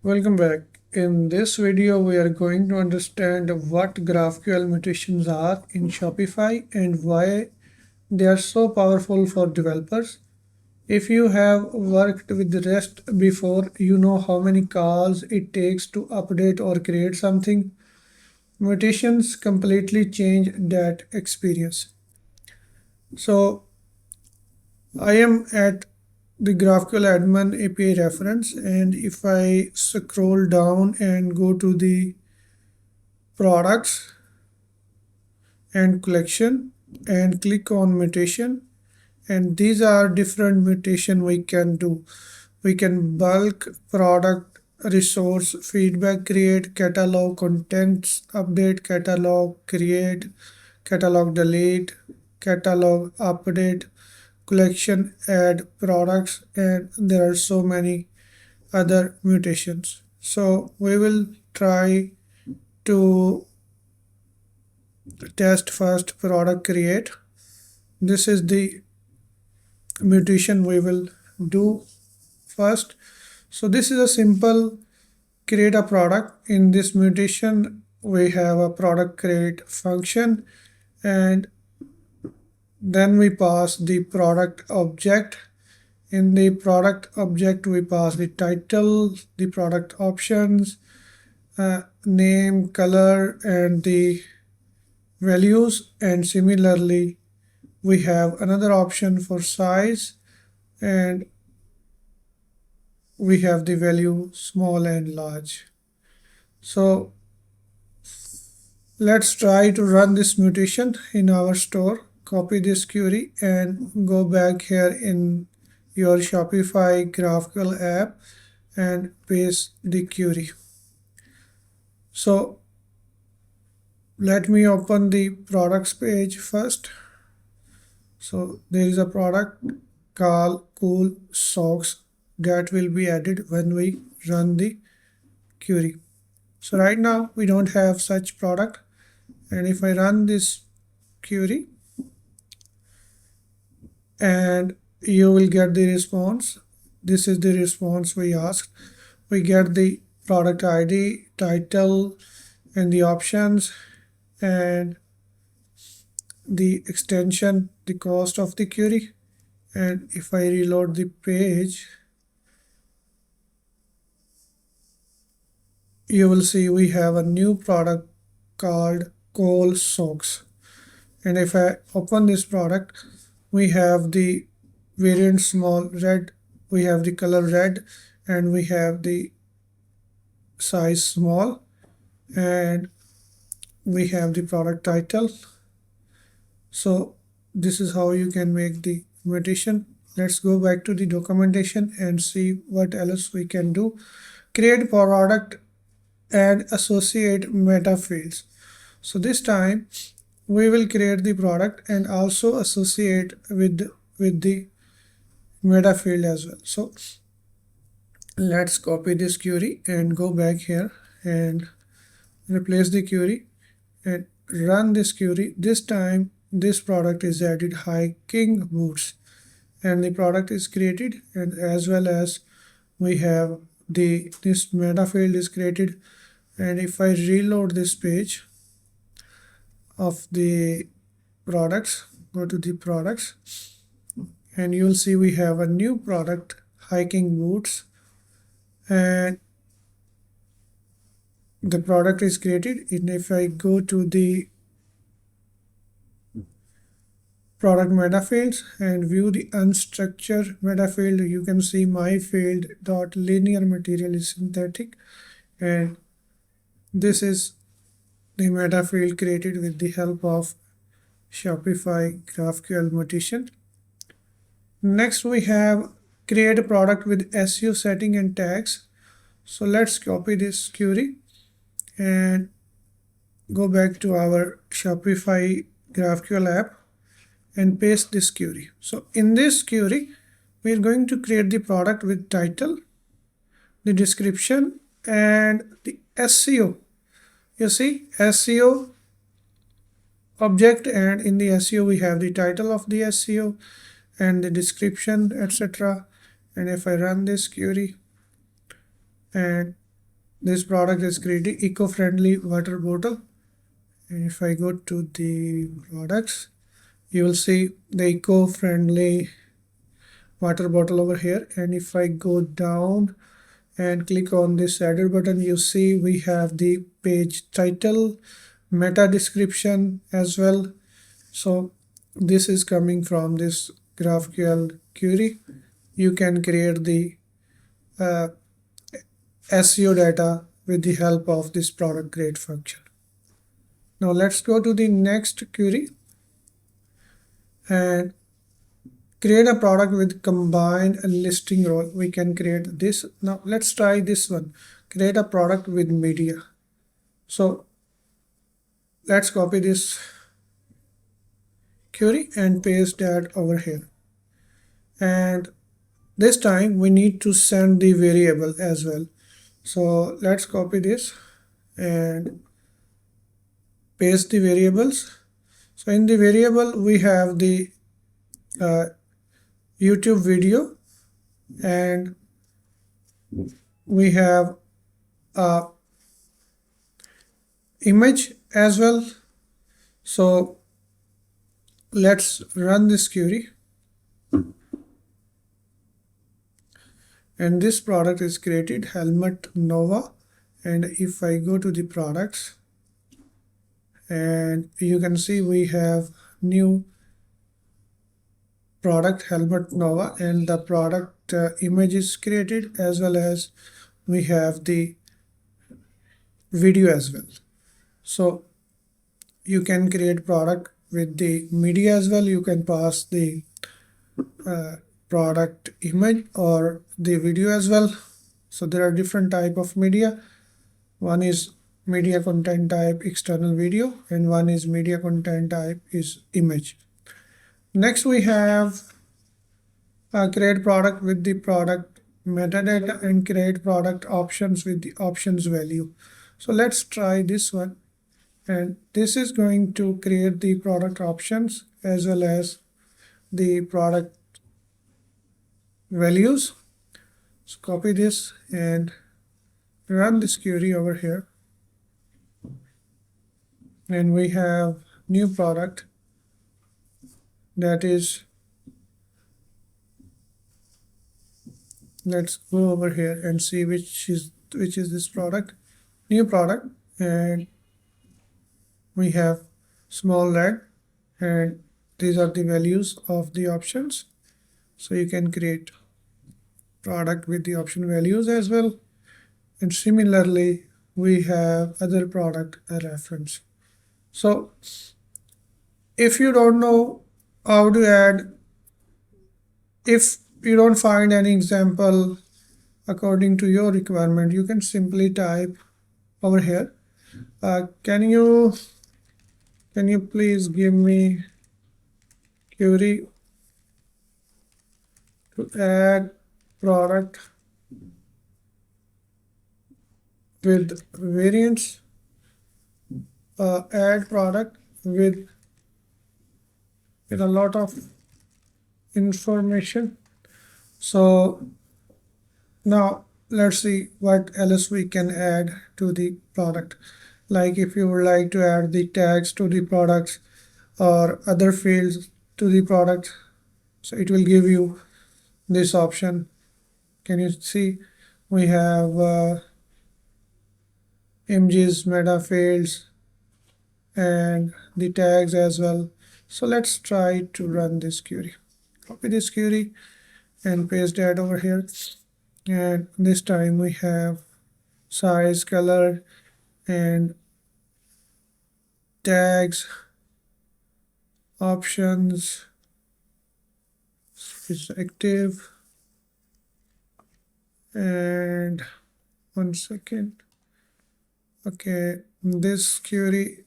Welcome back. In this video, we are going to understand what GraphQL mutations are in Shopify and why they are so powerful for developers. If you have worked with REST before, you know how many calls it takes to update or create something. Mutations completely change that experience. So I am at the GraphQL Admin API reference, and if I scroll down and go to the products and collection and click on mutation, and these are different mutation we can do. We can bulk, product, resource, feedback, create, catalog, contents, update, catalog, create, catalog, delete, catalog, update, collection, add products, and there are so many other mutations. So we will try to test first product create. This is the mutation we will do first. So this is a simple create a product. In this mutation we have a product create function, and then we pass the product object. In the product object we pass the title, the product options, name, color, and the values, and similarly we have another option for size, and we have the value small and large. So let's try to run this mutation in our store. Copy this query and go back here in your Shopify GraphQL app and paste the query. So let me open the products page first. So there is a product called cool socks that will be added when we run the query. So right now we don't have such product, and if I run this query, and you will get the response. This is the response we asked. We get the product ID, title, and the options, and the extension, the cost of the query. And if I reload the page, you will see we have a new product called cool socks. And if I open this product, we have the variant small red, we have the color red, and we have the size small, and we have the product title. So this is how you can make the mutation. Let's go back to the documentation and see what else we can do. Create product and associate Metafields. So this time we will create the product and also associate with the Metafield as well. So let's copy this query and go back here and replace the query and run this query. This time this product is added hiking boots, and the product is created, and as well as we have this Metafield is created. And if I reload this page of the products, go to the products, and you'll see we have a new product, hiking boots, and the product is created. And if I go to the product metafields and view the unstructured metafield, you can see my field dot linear material is synthetic, and this is the Metafield created with the help of Shopify GraphQL Mutation. Next we have create a product with SEO setting and tags. So let's copy this query and go back to our Shopify GraphQL app and paste this query. So in this query we are going to create the product with title, the description, and the SEO. You see SEO object, and in the SEO we have the title of the SEO and the description, etc. And if I run this query and this product is created eco-friendly water bottle. And if I go to the products, you will see the eco-friendly water bottle over here. And if I go down and click on this added button, you see we have the page title, meta description as well. So this is coming from this GraphQL query. You can create the SEO data with the help of this productCreate function. Now let's go to the next query and create a product with combined listing role. We can create this. Now let's try this one. Create a product with media. So let's copy this query and paste that over here. And this time we need to send the variable as well. So let's copy this and paste the variables. So in the variable we have the YouTube video and we have a image as well. So let's run this query. And this product is created, helmet Nova. And if I go to the products, and you can see we have new product helmet Nova, and the product image is created, as well as we have the video as well. So you can create product with the media as well. You can pass the product image or the video as well. So there are different type of media. One is media content type external video, and one is media content type is image. Next we have create product with the product metadata and create product options with the options value. So let's try this one, and this is going to create the product options as well as the product values. So copy this and run this query over here, and we have new product that is, let's go over here and see which is this product, new product, and we have small red, and these are the values of the options. So you can create product with the option values as well. And similarly we have other product reference. So if you don't know how to add, if you don't find any example according to your requirement, you can simply type over here, can you please give me query to add product with variants, add product with a lot of information. So now let's see what else we can add to the product. Like if you would like to add the tags to the products or other fields to the product, so it will give you this option. Can you see we have images, Metafields, and the tags as well. So let's try to run this query. Copy this query and paste that over here, and this time we have size, color, and tags, options is active, and 1 second. Okay, this query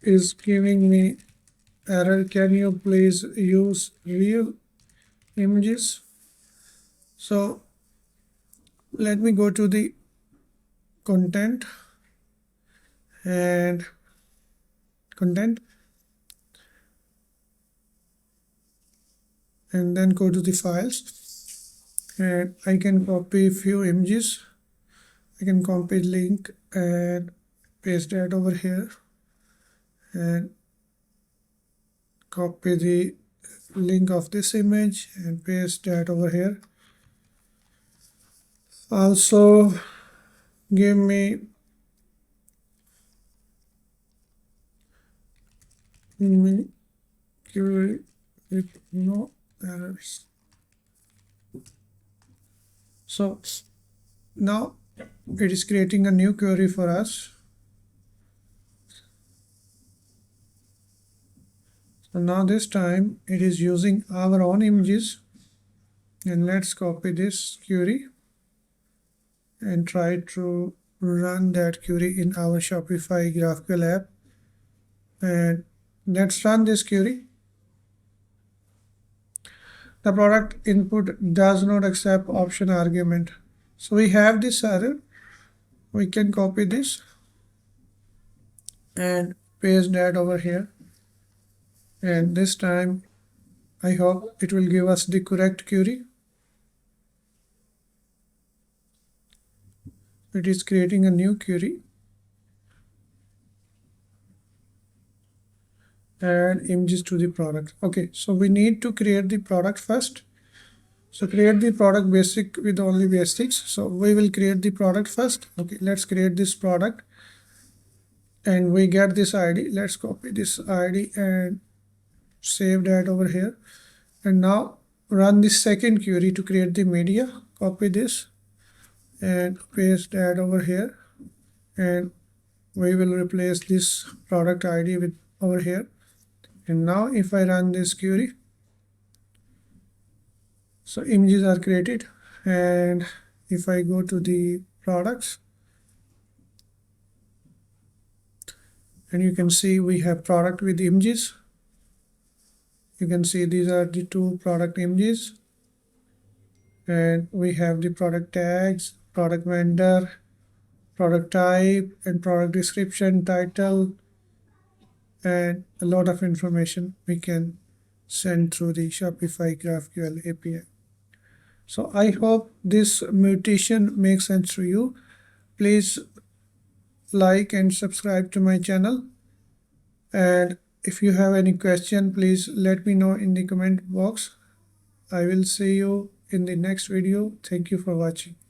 is giving me error. Can you please use real images? So let me go to the content and then go to the files, and I can copy few images. I can copy link and paste that over here and copy the link of this image and paste that over here. Also give me query with no errors. So now it is creating a new query for us. So now this time it is using our own images, and let's copy this query and try to run that query in our Shopify GraphQL app. And let's run this query. The product input does not accept option argument. So we have this error. We can copy this and paste that over here. And this time I hope it will give us the correct query. It is creating a new query. Add images to the product. Okay, so we need to create the product first. So create the product basic with only basics. So we will create the product first. Okay, let's create this product and we get this ID. Let's copy this ID and save that over here. And now run the second query to create the media. Copy this and paste that over here, and we will replace this product ID with over here. And now if I run this query, so images are created, and if I go to the products, and you can see we have product with images. You can see these are the two product images, and we have the product tags, product vendor, product type, and product description, title, and a lot of information we can send through the Shopify GraphQL API. So I hope this mutation makes sense to you. Please like and subscribe to my channel, and if you have any question, please let me know in the comment box. I will see you in the next video. Thank you for watching.